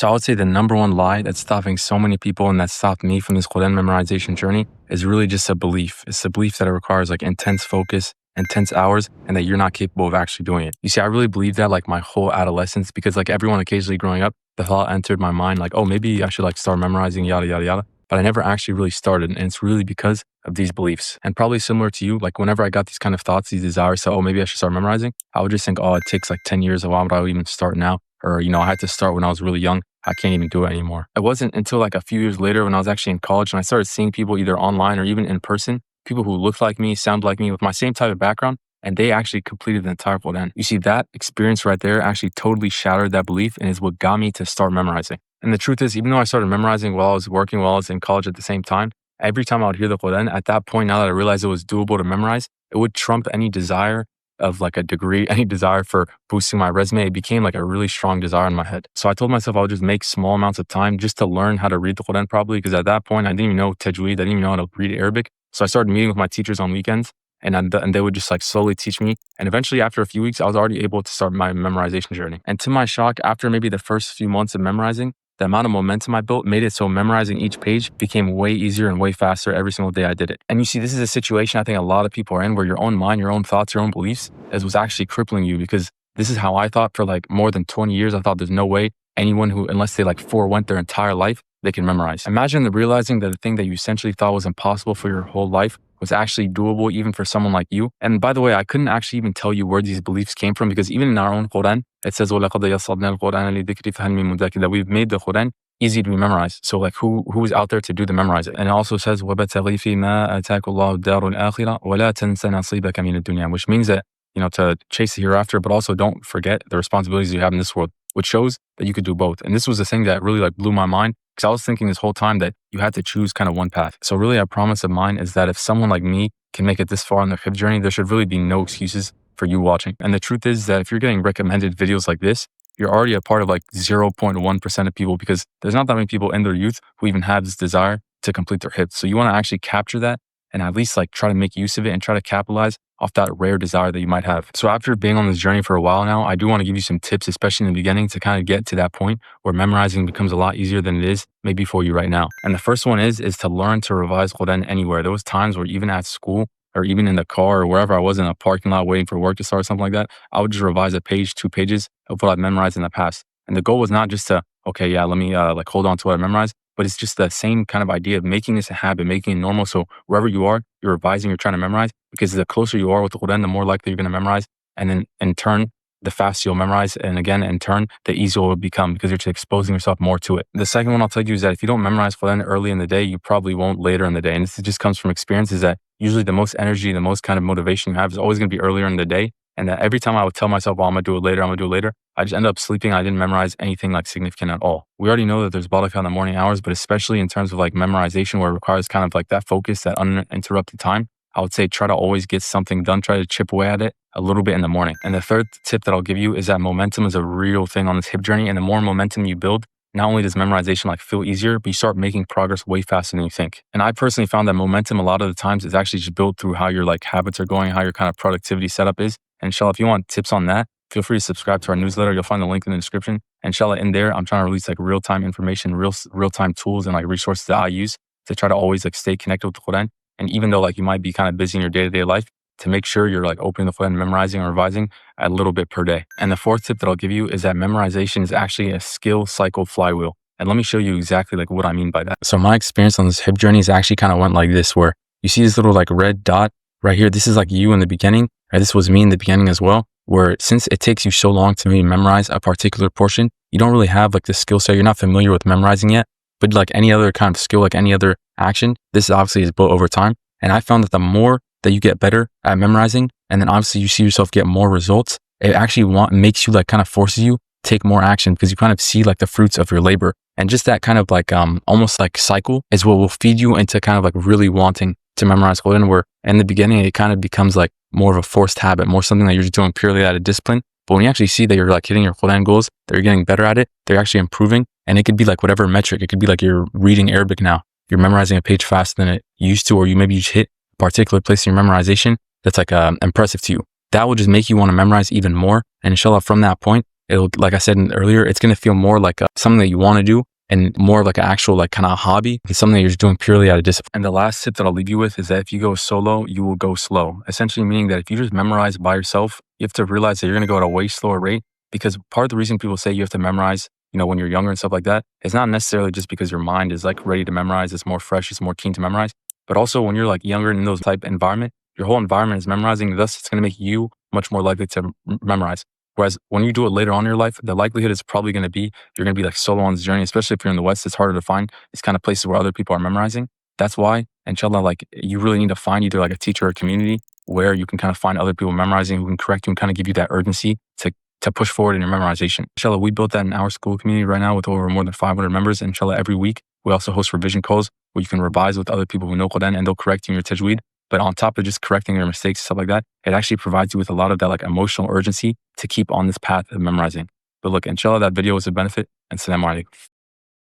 So I would say the number one lie that's stopping so many people and that stopped me from this Quran memorization journey is really just a belief. It's a belief that it requires like intense focus, intense hours, and that you're not capable of actually doing it. You see, I really believed that like my whole adolescence because like everyone occasionally growing up, the thought entered my mind like, oh, maybe I should like start memorizing yada, yada, yada. But I never actually really started. And it's really because of these beliefs. And probably similar to you, like whenever I got these kind of thoughts, these desires, so, oh, maybe I should start memorizing, I would just think, oh, it takes like 10 years. Why would I even start now? Or, I had to start when I was really young. I can't even do it anymore. It wasn't until like a few years later when I was actually in college and I started seeing people either online or even in person, people who looked like me, sound like me with my same type of background, and they actually completed the entire Quran. You see, that experience right there actually totally shattered that belief and is what got me to start memorizing. And the truth is, even though I started memorizing while I was working, while I was in college at the same time, every time I would hear the Quran, at that point, now that I realized it was doable to memorize, it would trump any desire of like a degree, any desire for boosting my resume. It became like a really strong desire in my head. So I told myself I would just make small amounts of time just to learn how to read the Quran properly. Because at that point, I didn't even know tajweed. I didn't even know how to read Arabic. So I started meeting with my teachers on weekends and they would just like slowly teach me. And eventually after a few weeks, I was already able to start my memorization journey. And to my shock, after maybe the first few months of memorizing, the amount of momentum I built made it so memorizing each page became way easier and way faster every single day I did it. And you see, this is a situation I think a lot of people are in where your own mind, your own thoughts, your own beliefs was actually crippling you, because this is how I thought for like more than 20 years. I thought there's no way anyone who, unless they like forewent their entire life, they can memorize. Imagine realizing that the thing that you essentially thought was impossible for your whole life was actually doable even for someone like you. And by the way, I couldn't actually even tell you where these beliefs came from, because even in our own Quran, it says, وَلَقَدْ يَسَّرْنَا الْقُرْآنَ لِلذِّكْرِ فَهَلْ مِن مُدَّكِرٍ, that we've made the Quran easy to be memorized. So like who's out there to do the memorizing? And it also says, وَبَتَغِي فِي مَا آتَاكَ اللَّهُ الدَّارُ الْآخِرَةَ وَلَا تَنْسَ نَصِيبَكَ مِنَ الدُّنْيَا, which means that, to chase the hereafter, but also don't forget the responsibilities you have in this world, which shows that you could do both. And this was the thing that really like blew my mind, because I was thinking this whole time that you had to choose kind of one path. So really a promise of mine is that if someone like me can make it this far on their hip journey, there should really be no excuses for you watching. And the truth is that if you're getting recommended videos like this, you're already a part of like 0.1% of people, because there's not that many people in their youth who even have this desire to complete their hits. So you want to actually capture that and at least like try to make use of it and try to capitalize off that rare desire that you might have. So after being on this journey for a while now, I do want to give you some tips, especially in the beginning, to kind of get to that point where memorizing becomes a lot easier than it is maybe for you right now. And the first one is to learn to revise Quran anywhere. There was times where even at school or even in the car or wherever I was in a parking lot waiting for work to start or something like that, I would just revise a page, 2 pages of what I've memorized in the past. And the goal was not just to, okay, yeah, let me like hold on to what I memorized, but it's just the same kind of idea of making this a habit, making it normal. So wherever you are, you're revising, you're trying to memorize, because the closer you are with the Quran, the more likely you're going to memorize. And then in turn, the faster you'll memorize. And again, in turn, the easier it will become, because you're just exposing yourself more to it. The second one I'll tell you is that if you don't memorize Quran early in the day, you probably won't later in the day. And this just comes from experience, is that usually the most energy, the most kind of motivation you have is always going to be earlier in the day. And that every time I would tell myself, well, I'm going to do it later, I just end up sleeping. I didn't memorize anything like significant at all. We already know that there's barakah in the morning hours, but especially in terms of like memorization, where it requires kind of like that focus, that uninterrupted time, I would say try to always get something done. Try to chip away at it a little bit in the morning. And the third tip that I'll give you is that momentum is a real thing on this hip journey. And the more momentum you build, not only does memorization like feel easier, but you start making progress way faster than you think. And I personally found that momentum a lot of the times is actually just built through how your like habits are going, how your kind of productivity setup is. And inshallah, if you want tips on that, feel free to subscribe to our newsletter. You'll find the link in the description. And inshallah, in there, I'm trying to release like real-time information, real-time tools and like resources that I use to try to always like stay connected with the Quran. And even though like you might be kind of busy in your day-to-day life, to make sure you're like opening the Quran, memorizing and revising a little bit per day. And the fourth tip that I'll give you is that memorization is actually a skill cycle flywheel. And let me show you exactly like what I mean by that. So my experience on this hip journey is actually kind of went like this, where you see this little like red dot right here. This is like you in the beginning, or this was me in the beginning as well, where since it takes you so long to maybe memorize a particular portion, you don't really have like the skill set. You're not familiar with memorizing yet, but like any other kind of skill, like any other action, this obviously is built over time. And I found that the more that you get better at memorizing, and then obviously you see yourself get more results, it actually makes you like kind of forces you take more action, because you kind of see like the fruits of your labor. And just that kind of like almost like cycle is what will feed you into kind of like really wanting to memorize Quran, where in the beginning it kind of becomes like more of a forced habit, more something that you're just doing purely out of discipline. But when you actually see that you're like hitting your Quran goals, that you're getting better at it, they're actually improving. And it could be like whatever metric. It could be like you're reading Arabic now, you're memorizing a page faster than it used to, or you maybe just hit a particular place in your memorization that's like impressive to you. That will just make you want to memorize even more. And inshallah, from that point, It'll, like I said earlier, it's going to feel more like something that you want to do and more like an actual like kind of hobby. It's something that you're just doing purely out of discipline. And the last tip that I'll leave you with is that if you go solo, you will go slow. Essentially meaning that if you just memorize by yourself, you have to realize that you're going to go at a way slower rate, because part of the reason people say you have to memorize, when you're younger and stuff like that, it's not necessarily just because your mind is like ready to memorize. It's more fresh. It's more keen to memorize. But also when you're like younger in those type environment, your whole environment is memorizing. Thus, it's going to make you much more likely to memorize. Whereas when you do it later on in your life, the likelihood is probably going to be you're going to be like solo on this journey, especially if you're in the West. It's harder to find these kind of places where other people are memorizing. That's why, inshallah, like you really need to find either like a teacher or a community where you can kind of find other people memorizing who can correct you and kind of give you that urgency to push forward in your memorization. Inshallah, we built that in our school community right now with over more than 500 members. Inshallah, every week we also host revision calls where you can revise with other people who know Quran and they'll correct you in your tajweed. But on top of just correcting your mistakes, stuff like that, it actually provides you with a lot of that like emotional urgency to keep on this path of memorizing. But look, inshallah, that video was a benefit. And Assalamu alaikum.